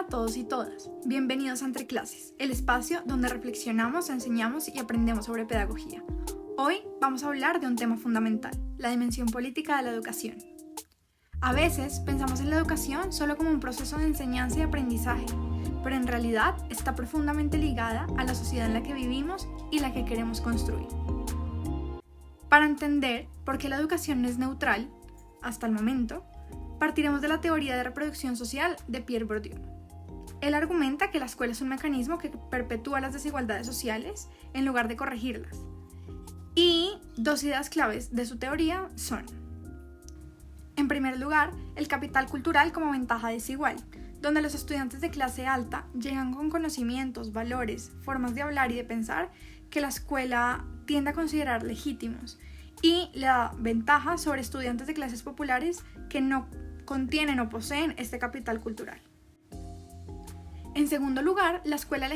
a todos y todas. Bienvenidos a Entre Clases, el espacio donde reflexionamos, enseñamos y aprendemos sobre pedagogía. Hoy vamos a hablar de un tema fundamental, la dimensión política de la educación. A veces pensamos en la educación solo como un proceso de enseñanza y aprendizaje, pero en realidad está profundamente ligada a la sociedad en la que vivimos y la que queremos construir. Para entender por qué la educación no es neutral, hasta el momento, partiremos de la teoría de reproducción social de Pierre Bourdieu. Él argumenta que la escuela es un mecanismo que perpetúa las desigualdades sociales en lugar de corregirlas. Y dos ideas claves de su teoría son: en primer lugar, el capital cultural como ventaja desigual, donde los estudiantes de clase alta llegan con conocimientos, valores, formas de hablar y de pensar que la escuela tiende a considerar legítimos, y le da ventaja sobre estudiantes de clases populares que no contienen o poseen este capital cultural. En segundo lugar, la escuela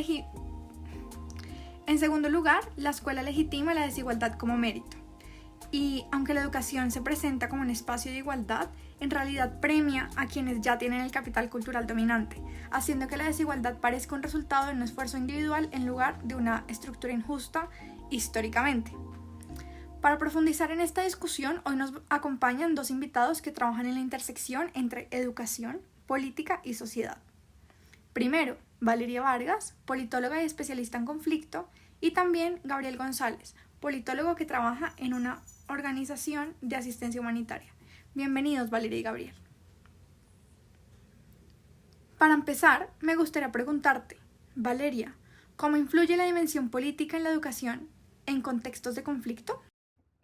legitima la desigualdad como mérito. Y aunque la educación se presenta como un espacio de igualdad, en realidad premia a quienes ya tienen el capital cultural dominante, haciendo que la desigualdad parezca un resultado de un esfuerzo individual en lugar de una estructura injusta históricamente. Para profundizar en esta discusión, hoy nos acompañan dos invitados que trabajan en la intersección entre educación, política y sociedad. Primero, Valeria Vargas, politóloga y especialista en conflicto, y también Gabriel González, politólogo que trabaja en una organización de asistencia humanitaria. Bienvenidos, Valeria y Gabriel. Para empezar, me gustaría preguntarte, Valeria, ¿cómo influye la dimensión política en la educación en contextos de conflicto?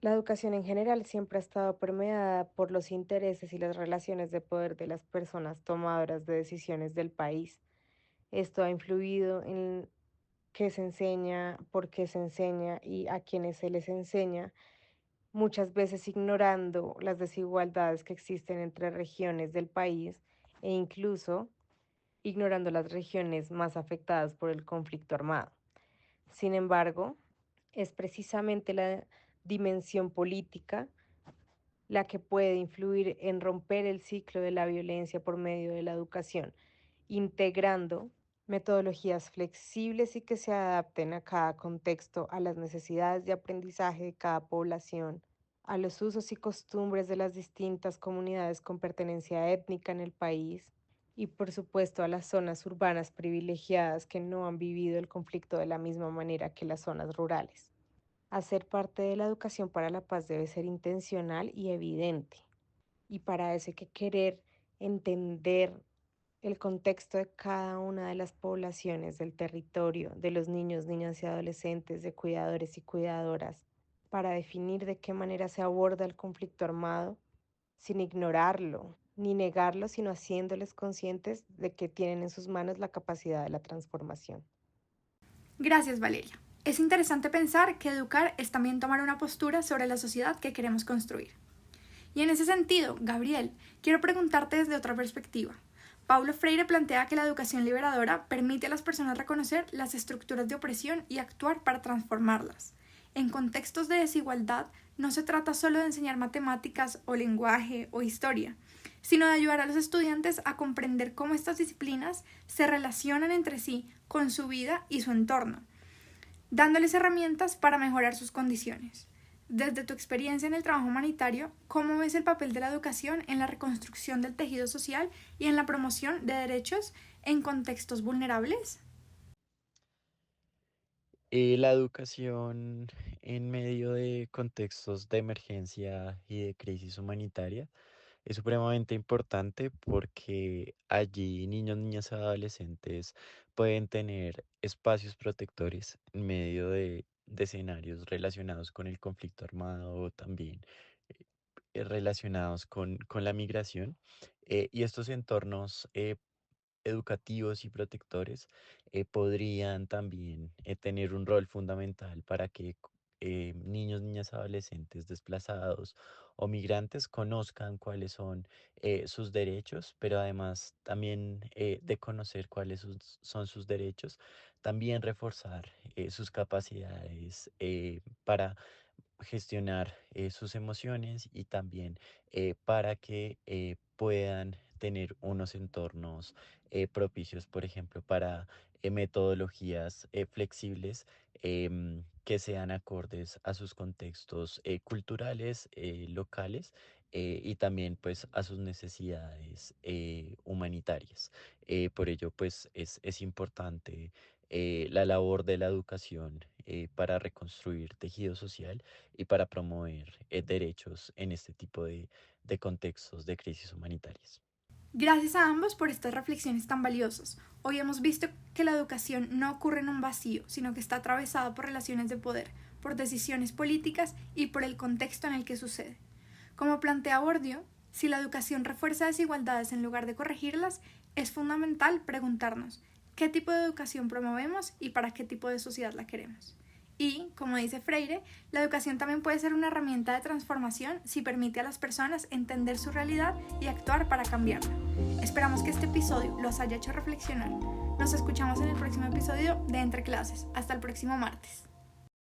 La educación en general siempre ha estado permeada por los intereses y las relaciones de poder de las personas tomadoras de decisiones del país. Esto ha influido en qué se enseña, por qué se enseña y a quienes se les enseña, muchas veces ignorando las desigualdades que existen entre regiones del país e incluso ignorando las regiones más afectadas por el conflicto armado. Sin embargo, es precisamente la dimensión política la que puede influir en romper el ciclo de la violencia por medio de la educación, integrando metodologías flexibles y que se adapten a cada contexto, a las necesidades de aprendizaje de cada población, a los usos y costumbres de las distintas comunidades con pertenencia étnica en el país y por supuesto a las zonas urbanas privilegiadas que no han vivido el conflicto de la misma manera que las zonas rurales. Hacer parte de la educación para la paz debe ser intencional y evidente. Y para eso hay que querer entender el contexto de cada una de las poblaciones del territorio, de los niños, niñas y adolescentes, de cuidadores y cuidadoras, para definir de qué manera se aborda el conflicto armado, sin ignorarlo ni negarlo, sino haciéndoles conscientes de que tienen en sus manos la capacidad de la transformación. Gracias, Valeria. Es interesante pensar que educar es también tomar una postura sobre la sociedad que queremos construir. Y en ese sentido, Gabriel, quiero preguntarte desde otra perspectiva. Paulo Freire plantea que la educación liberadora permite a las personas reconocer las estructuras de opresión y actuar para transformarlas. En contextos de desigualdad, no se trata solo de enseñar matemáticas o lenguaje o historia, sino de ayudar a los estudiantes a comprender cómo estas disciplinas se relacionan entre sí con su vida y su entorno, dándoles herramientas para mejorar sus condiciones. Desde tu experiencia en el trabajo humanitario, ¿cómo ves el papel de la educación en la reconstrucción del tejido social y en la promoción de derechos en contextos vulnerables? La educación en medio de contextos de emergencia y de crisis humanitaria es supremamente importante porque allí niños, niñas y adolescentes pueden tener espacios protectores en medio de escenarios relacionados con el conflicto armado o también relacionados con la migración. Y estos entornos educativos y protectores podrían también tener un rol fundamental para que niños, niñas, adolescentes desplazados o migrantes conozcan cuáles son sus derechos, pero además también de conocer cuáles son sus derechos, también reforzar sus capacidades para gestionar sus emociones y también para que puedan tener unos entornos propicios, por ejemplo, para metodologías flexibles que sean acordes a sus contextos culturales, locales y también pues a sus necesidades humanitarias. Por ello pues es importante la labor de la educación para reconstruir tejido social y para promover derechos en este tipo de contextos de crisis humanitarias. Gracias a ambos por estas reflexiones tan valiosas. Hoy hemos visto que la educación no ocurre en un vacío, sino que está atravesada por relaciones de poder, por decisiones políticas y por el contexto en el que sucede. Como plantea Bourdieu, si la educación refuerza desigualdades en lugar de corregirlas, es fundamental preguntarnos qué tipo de educación promovemos y para qué tipo de sociedad la queremos. Y, como dice Freire, la educación también puede ser una herramienta de transformación si permite a las personas entender su realidad y actuar para cambiarla. Esperamos que este episodio los haya hecho reflexionar. Nos escuchamos en el próximo episodio de Entre Clases. Hasta el próximo martes.